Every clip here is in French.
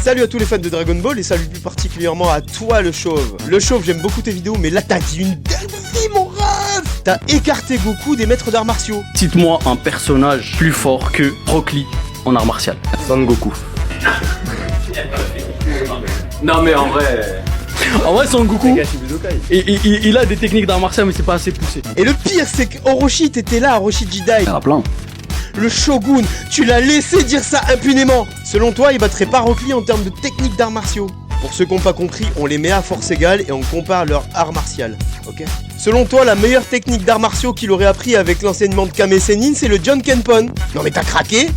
Salut à tous les fans de Dragon Ball et salut plus particulièrement à toi le chauve. Le chauve, j'aime beaucoup tes vidéos, mais là t'as dit une dinguerie mon ref. T'as écarté Goku des maîtres d'arts martiaux. Cite-moi un personnage plus fort que Rock Lee en art martial. Son Goku. Non mais en vrai... En vrai, Son Goku, il a des techniques d'art martial, mais c'est pas assez poussé. Et le pire, c'est que Orochi, t'étais là, Orochi Jidai. Il y en a plein. Le Shogun, tu l'as laissé dire ça impunément. Selon toi, il battrait pas Rock Lee en termes de techniques d'arts martiaux. Pour ceux qui n'ont pas compris, on les met à force égale et on compare leur art martial. Ok. Selon toi, la meilleure technique d'arts martiaux qu'il aurait appris avec l'enseignement de Kame Sennin, c'est le John Kenpon. Non mais t'as craqué?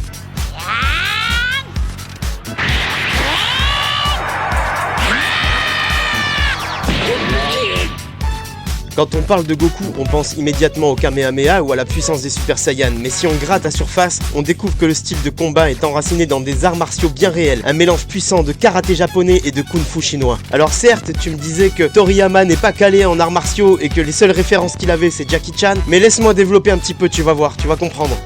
Quand on parle de Goku, on pense immédiatement au Kamehameha ou à la puissance des Super Saiyans, mais si on gratte à surface, on découvre que le style de combat est enraciné dans des arts martiaux bien réels, un mélange puissant de karaté japonais et de kung-fu chinois. Alors certes, tu me disais que Toriyama n'est pas calé en arts martiaux et que les seules références qu'il avait c'est Jackie Chan, mais laisse-moi développer un petit peu, tu vas voir, tu vas comprendre.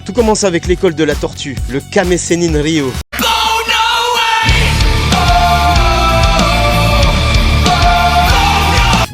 Tout commence avec l'école de la tortue, le Kame Sennin Ryo.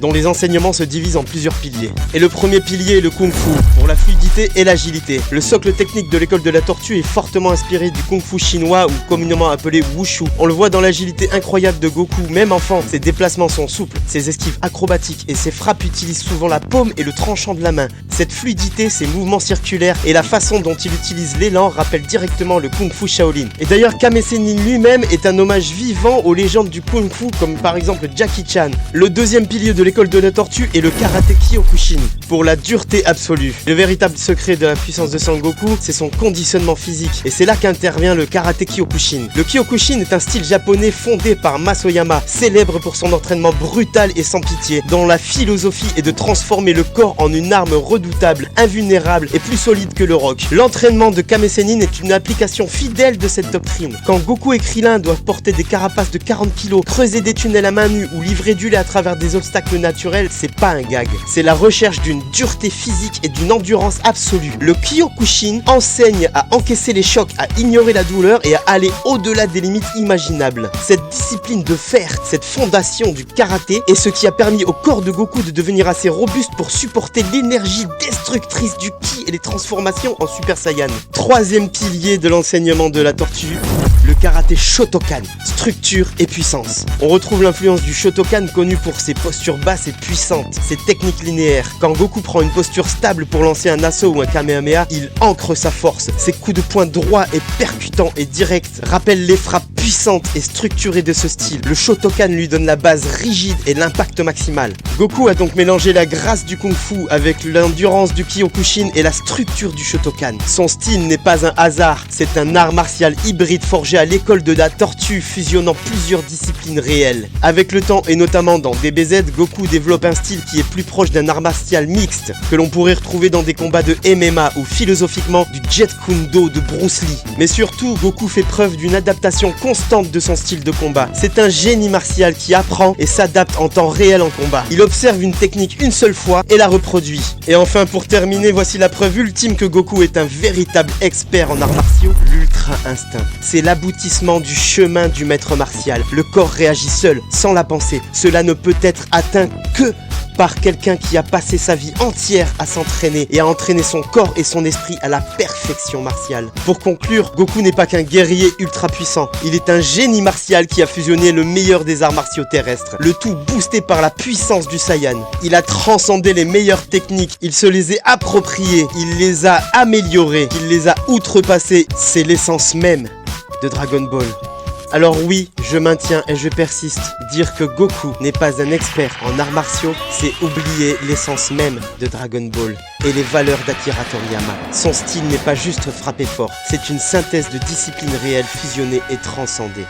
Dont les enseignements se divisent en plusieurs piliers. Et le premier pilier est le Kung Fu, pour la fluidité et l'agilité. Le socle technique de l'école de la tortue est fortement inspiré du Kung Fu chinois ou communément appelé Wushu. On le voit dans l'agilité incroyable de Goku, même enfant, ses déplacements sont souples, ses esquives acrobatiques et ses frappes utilisent souvent la paume et le tranchant de la main. Cette fluidité, ses mouvements circulaires et la façon dont il utilise l'élan rappellent directement le Kung Fu Shaolin. Et d'ailleurs, Kame Sennin lui-même est un hommage vivant aux légendes du Kung Fu comme par exemple Jackie Chan. Le deuxième pilier de l'école de la tortue est le karaté Kyokushin, pour la dureté absolue. Le véritable secret de la puissance de Son Goku, c'est son conditionnement physique, et c'est là qu'intervient le karaté Kyokushin. Le Kyokushin est un style japonais fondé par Masoyama, célèbre pour son entraînement brutal et sans pitié, dont la philosophie est de transformer le corps en une arme redoutable, invulnérable et plus solide que le roc. L'entraînement de Kame Sennin est une application fidèle de cette doctrine. Quand Goku et Krillin doivent porter des carapaces de 40 kg, creuser des tunnels à main nue ou livrer du lait à travers des obstacles naturels, c'est pas un gag. C'est la recherche d'une dureté physique et d'une endurance absolue. Le Kyokushin enseigne à encaisser les chocs, à ignorer la douleur et à aller au-delà des limites imaginables. Cette discipline de fer, cette fondation du karaté, est ce qui a permis au corps de Goku de devenir assez robuste pour supporter l'énergie destructrice du ki et les transformations en Super Saiyan. Troisième pilier de l'enseignement de la tortue, le karaté Shotokan, structure et puissance. On retrouve l'influence du Shotokan connu pour ses postures basses et puissantes, ses techniques linéaires. Quand Goku prend une posture stable pour lancer un assaut ou un Kamehameha, il ancre sa force. Ses coups de poing droits et percutants et directs rappellent les frappes puissantes et structurées de ce style. Le Shotokan lui donne la base rigide et l'impact maximal. Goku a donc mélangé la grâce du Kung Fu avec l'endurance du Kyokushin et la structure du Shotokan. Son style n'est pas un hasard, c'est un art martial hybride forgé à l'école de la tortue, fusionnant plusieurs disciplines réelles. Avec le temps et notamment dans DBZ, Goku développe un style qui est plus proche d'un art martial mixte que l'on pourrait retrouver dans des combats de MMA ou philosophiquement du Jeet Kune Do de Bruce Lee. Mais surtout, Goku fait preuve d'une adaptation constante de son style de combat. C'est un génie martial qui apprend et s'adapte en temps réel en combat. Il observe une technique une seule fois et la reproduit. Et enfin, pour terminer, voici la preuve ultime que Goku est un véritable expert en arts martiaux, l'Ultra Instinct. C'est l'aboutissement du chemin du maître martial. Le corps réagit seul, sans la pensée. Cela ne peut être atteint que par quelqu'un qui a passé sa vie entière à s'entraîner et à entraîner son corps et son esprit à la perfection martiale. Pour conclure, Goku n'est pas qu'un guerrier ultra puissant, il est un génie martial qui a fusionné le meilleur des arts martiaux terrestres, le tout boosté par la puissance du Saiyan. Il a transcendé les meilleures techniques, il se les est appropriées, il les a améliorées, il les a outrepassées, c'est l'essence même de Dragon Ball. Alors oui, je maintiens et je persiste, dire que Goku n'est pas un expert en arts martiaux, c'est oublier l'essence même de Dragon Ball et les valeurs d'Akira Toriyama. Son style n'est pas juste frapper fort, c'est une synthèse de disciplines réelles fusionnées et transcendées.